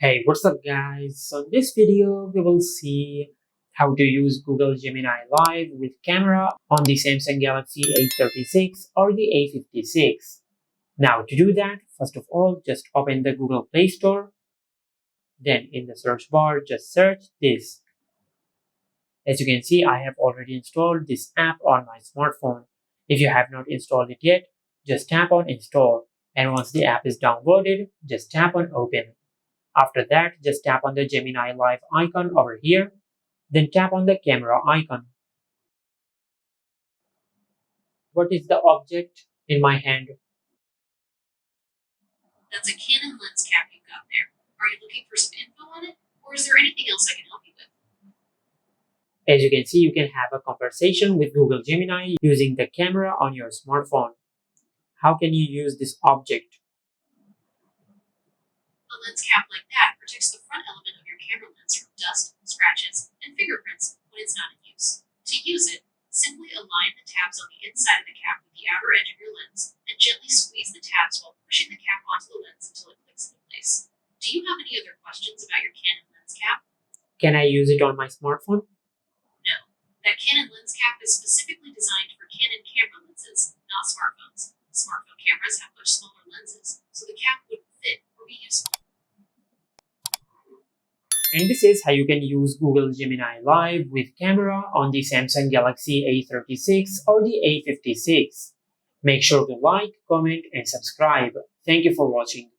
Hey, what's up guys? So in this video, we will see how to use Google Gemini Live with camera on the Samsung Galaxy A36 or the A56. Now to do that, first of all, just open the Google Play Store. Then in the search bar, just search this. As you can see, I have already installed this app on my smartphone. If you have not installed it yet, just tap on install. And once the app is downloaded, just tap on open. After that, just tap on the Gemini Live icon over here, then tap on the camera icon. What is the object in my hand? That's a Canon lens cap you've got there. Are you looking for some info on it, or is there anything else I can help you with? As you can see, you can have a conversation with Google Gemini using the camera on your smartphone. How can you use this object? A lens cap like that protects the front element of your camera lens from dust, scratches, and fingerprints when it's not in use. To use it, simply align the tabs on the inside of the cap with the outer edge of your lens and gently squeeze the tabs while pushing the cap onto the lens until it clicks into place. Do you have any other questions about your Canon lens cap? Can I use it on my smartphone? No. That Canon lens cap is specifically designed for Canon camera lenses, not smartphones. Smartphone cameras have much smaller lenses, so the cap wouldn't fit or be useful. And this is how you can use Google Gemini Live with camera on the Samsung Galaxy A36 or the A56. Make sure to like, comment, and subscribe. Thank you for watching.